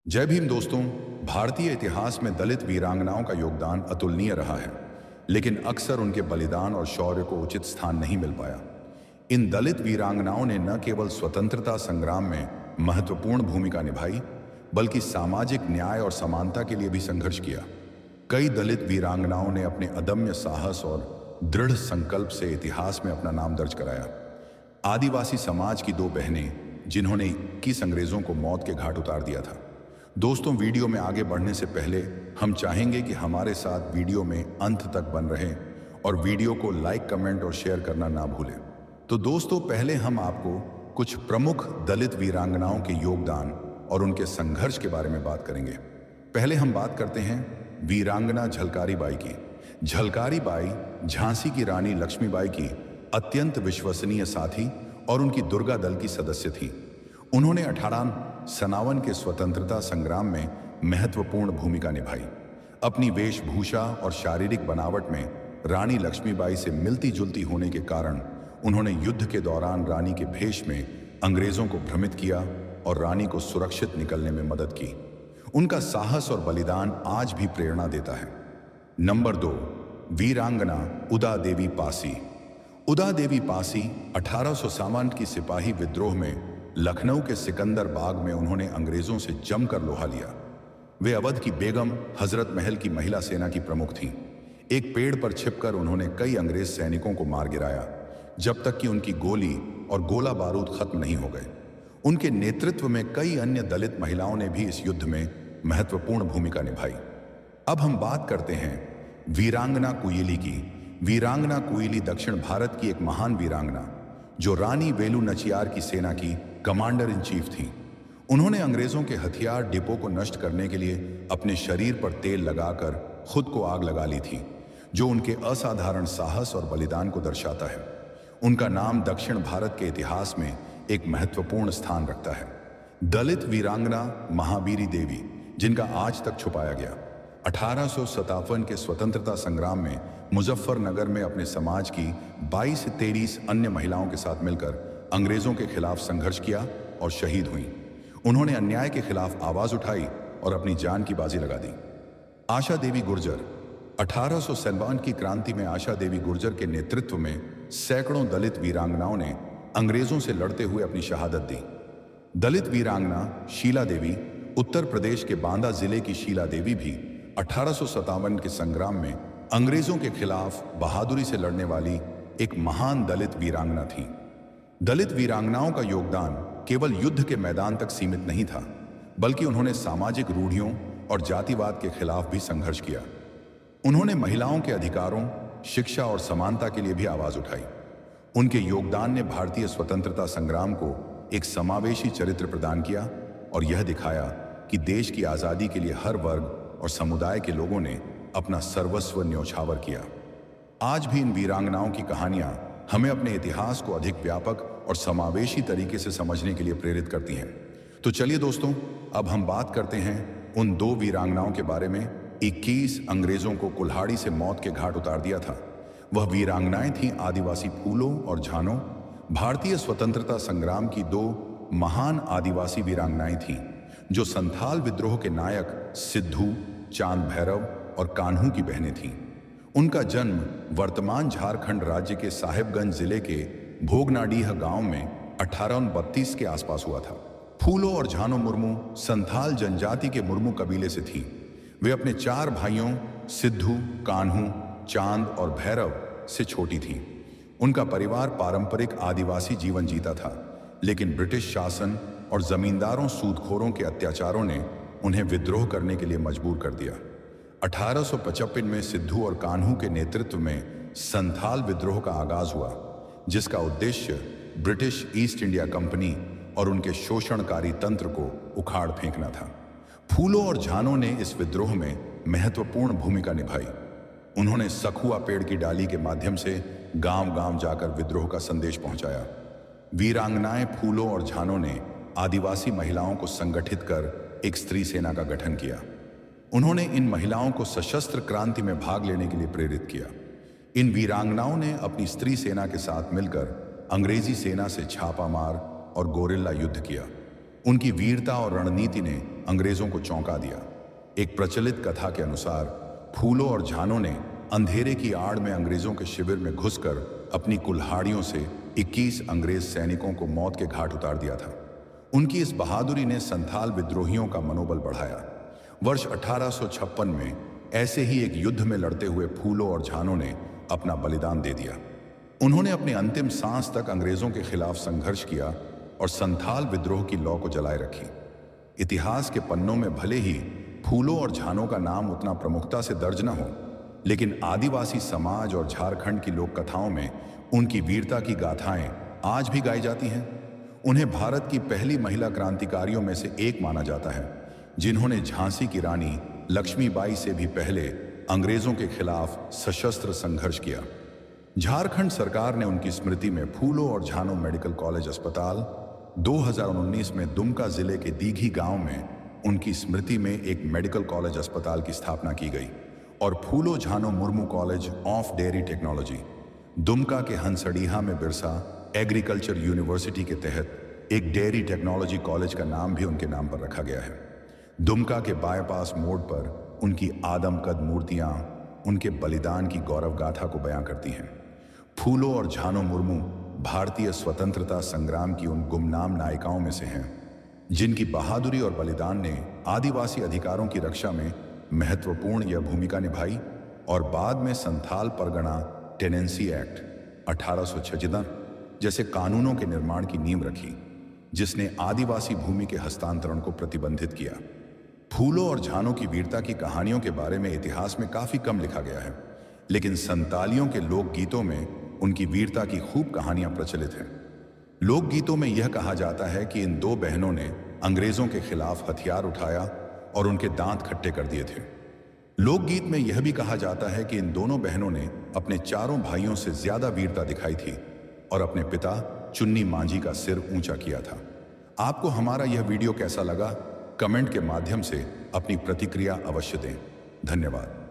जय भीम दोस्तों। भारतीय इतिहास में दलित वीरांगनाओं का योगदान अतुलनीय रहा है, लेकिन अक्सर उनके बलिदान और शौर्य को उचित स्थान नहीं मिल पाया। इन दलित वीरांगनाओं ने न केवल स्वतंत्रता संग्राम में महत्वपूर्ण भूमिका निभाई, बल्कि सामाजिक न्याय और समानता के लिए भी संघर्ष किया। कई दलित वीरांगनाओं ने अपने अदम्य साहस और दृढ़ संकल्प से इतिहास में अपना नाम दर्ज कराया। आदिवासी समाज की दो बहनें, जिन्होंने 21 अंग्रेजों को मौत के घाट उतार दिया था। दोस्तों, वीडियो में आगे बढ़ने से पहले हम चाहेंगे कि हमारे साथ वीडियो में अंत तक बन रहें और वीडियो को लाइक, कमेंट और शेयर करना ना भूलें। तो दोस्तों, पहले हम आपको कुछ प्रमुख दलित वीरांगनाओं के योगदान और उनके संघर्ष के बारे में बात करेंगे। पहले हम बात करते हैं वीरांगना झलकारी बाई की। झलकारी बाई झांसी की रानी लक्ष्मीबाई की अत्यंत विश्वसनीय साथी और उनकी दुर्गा दल की सदस्य थी। उन्होंने 1857 के स्वतंत्रता संग्राम में महत्वपूर्ण भूमिका निभाई। अपनी वेशभूषा और शारीरिक बनावट में रानी लक्ष्मीबाई से मिलती जुलती होने के कारण उन्होंने युद्ध के दौरान रानी के भेष में अंग्रेजों को भ्रमित किया और रानी को सुरक्षित निकलने में मदद की। उनका साहस और बलिदान आज भी प्रेरणा देता है। नंबर 2, वीरांगना उदा देवी पासी। उदा देवी पासी 1857 की सिपाही विद्रोह में लखनऊ के सिकंदर बाग में उन्होंने अंग्रेजों से जमकर लोहा लिया। वे अवध की बेगम हजरत महल की महिला सेना की प्रमुख थीं। एक पेड़ पर छिपकर उन्होंने कई अंग्रेज सैनिकों को मार गिराया, जब तक कि उनकी गोली और गोला बारूद खत्म नहीं हो गए। उनके नेतृत्व में कई अन्य दलित महिलाओं ने भी इस युद्ध में महत्वपूर्ण भूमिका निभाई। अब हम बात करते हैं वीरांगना कुइली की। वीरांगना कुइली दक्षिण भारत की एक महान वीरांगना, जो रानी वेलू नचियार की सेना की कमांडर इन चीफ थी। उन्होंने अंग्रेजों के हथियार डिपो को नष्ट करने के लिए अपने शरीर पर तेल लगाकर खुद को आग लगा ली थी, जो उनके असाधारण साहस और बलिदान को दर्शाता है। उनका नाम दक्षिण भारत के इतिहास में एक महत्वपूर्ण स्थान रखता है। दलित वीरांगना महाबीरी देवी, जिनका आज तक छुपाया गया, 1857 के स्वतंत्रता संग्राम में मुजफ्फरनगर में अपने समाज की 22 से 23 अन्य महिलाओं के साथ मिलकर अंग्रेजों के खिलाफ संघर्ष किया और शहीद हुई। उन्होंने अन्याय के खिलाफ आवाज उठाई और अपनी जान की बाजी लगा दी। आशा देवी गुर्जर। 1857 की क्रांति में आशा देवी गुर्जर के नेतृत्व में सैकड़ों दलित वीरांगनाओं ने अंग्रेजों से लड़ते हुए अपनी शहादत दी। दलित वीरांगना शीला देवी, उत्तर प्रदेश के बांदा जिले की शीला देवी भी 1857 के संग्राम में अंग्रेजों के खिलाफ बहादुरी से लड़ने वाली एक महान दलित वीरांगना थी। दलित वीरांगनाओं का योगदान केवल युद्ध के मैदान तक सीमित नहीं था, बल्कि उन्होंने सामाजिक रूढ़ियों और जातिवाद के खिलाफ भी संघर्ष किया। उन्होंने महिलाओं के अधिकारों, शिक्षा और समानता के लिए भी आवाज उठाई। उनके योगदान ने भारतीय स्वतंत्रता संग्राम को एक समावेशी चरित्र प्रदान किया और यह दिखाया कि देश की आज़ादी के लिए हर वर्ग और समुदाय के लोगों ने अपना सर्वस्व न्योछावर किया। आज भी इन वीरांगनाओं की कहानियां हमें अपने इतिहास को अधिक व्यापक और समावेशी तरीके से समझने के लिए प्रेरित करती हैं। तो चलिए दोस्तों, अब हम बात करते हैं उन दो वीरांगनाओं के बारे में 21 अंग्रेजों को कुल्हाड़ी से मौत के घाट उतार दिया था। वह वीरांगनाएं थीं आदिवासी फूलों और झानों। भारतीय स्वतंत्रता संग्राम की दो महान आदिवासी वीरांगनाएं थीं, जो संथाल विद्रोह के नायक सिद्धू, चांद भैरव और कान्हू की बहनें थीं। उनका जन्म वर्तमान झारखंड राज्य के साहेबगंज जिले के भोगनाडीह गांव में 1832 के आसपास हुआ था। फूलो और झानो मुर्मू संथाल जनजाति के मुर्मू कबीले से थीं। वे अपने 4 भाइयों सिद्धू, कान्हू, चांद और भैरव से छोटी थीं। उनका परिवार पारंपरिक आदिवासी जीवन जीता था, लेकिन ब्रिटिश शासन और जमींदारों सूदखोरों के अत्याचारों ने उन्हें विद्रोह करने के लिए मजबूर कर दिया। 1855 में सिद्धू और कान्हू के नेतृत्व में संथाल विद्रोह का आगाज हुआ, जिसका उद्देश्य ब्रिटिश ईस्ट इंडिया कंपनी और उनके शोषणकारी तंत्र को उखाड़ फेंकना था। फूलों और झानों ने इस विद्रोह में महत्वपूर्ण भूमिका निभाई। उन्होंने सखुआ पेड़ की डाली के माध्यम से गांव-गांव जाकर विद्रोह का संदेश पहुंचाया। वीरांगनाएं फूलों और झानों ने आदिवासी महिलाओं को संगठित कर एक स्त्री सेना का गठन किया। उन्होंने इन महिलाओं को सशस्त्र क्रांति में भाग लेने के लिए प्रेरित किया। इन वीरांगनाओं ने अपनी स्त्री सेना के साथ मिलकर अंग्रेजी सेना से छापामार और गोरिल्ला युद्ध किया। उनकी वीरता और रणनीति ने अंग्रेजों को चौंका दिया। एक प्रचलित कथा के अनुसार फूलो और झानो ने अंधेरे की आड़ में अंग्रेजों के शिविर में घुसकर अपनी कुल्हाड़ियों से 21 अंग्रेज सैनिकों को मौत के घाट उतार दिया था। उनकी इस बहादुरी ने संथाल विद्रोहियों का मनोबल बढ़ाया। वर्ष 1856 में ऐसे ही एक युद्ध में लड़ते हुए फूलो और झानो ने अपना बलिदान दे दिया। उन्होंने अपनी अंतिम सांस तक अंग्रेजों के खिलाफ संघर्ष किया और संथाल विद्रोह की लौ को जलाए रखी। इतिहास के पन्नों में भले ही फूलो और झानो का नाम उतना प्रमुखता से दर्ज न हो, लेकिन आदिवासी समाज और झारखंड की लोक कथाओं में उनकी वीरता की गाथाएं आज भी गाई जाती हैं। उन्हें भारत की पहली महिला क्रांतिकारियों में से एक माना जाता है, जिन्होंने झांसी की रानी लक्ष्मीबाई से भी पहले अंग्रेजों के खिलाफ सशस्त्र संघर्ष किया। झारखंड सरकार ने उनकी स्मृति में फूलो और झानो मेडिकल कॉलेज अस्पताल 2019 में दुमका जिले के दीघी गांव में उनकी स्मृति में एक मेडिकल कॉलेज अस्पताल की स्थापना की गई और फूलो झानो Murmu college of dairy technology Dumka के हंसडीहा में बिरसा एग्रीकल्चर यूनिवर्सिटी के तहत एक डेयरी टेक्नोलॉजी कॉलेज का नाम भी उनके नाम पर रखा गया है। दुमका के बाईपास मोड़ पर उनकी आदमकद मूर्तियां उनके बलिदान की गौरव गाथा को बयां करती हैं। फूलो और झानो मुर्मू भारतीय स्वतंत्रता संग्राम की उन गुमनाम नायिकाओं में से हैं, जिनकी बहादुरी और बलिदान ने आदिवासी अधिकारों की रक्षा में महत्वपूर्ण यह भूमिका निभाई और बाद में संथाल परगना टेनेंसी एक्ट 1856 जैसे कानूनों के निर्माण की नींव रखी, जिसने आदिवासी भूमि के हस्तांतरण को प्रतिबंधित किया। फूलो और झानो की वीरता की कहानियों के बारे में इतिहास में काफी कम लिखा गया है, लेकिन संतालियों के लोकगीतों में उनकी वीरता की खूब कहानियां प्रचलित हैं। लोकगीतों में यह कहा जाता है कि इन दो बहनों ने अंग्रेजों के खिलाफ हथियार उठाया और उनके दांत खट्टे कर दिए थे। लोकगीत में यह भी कहा जाता है कि इन दोनों बहनों ने अपने चारों भाइयों से ज्यादा वीरता दिखाई थी और अपने पिता चुन्नी मांझी का सिर ऊंचा किया था। आपको हमारा यह वीडियो कैसा लगा? कमेंट के माध्यम से अपनी प्रतिक्रिया अवश्य दें। धन्यवाद।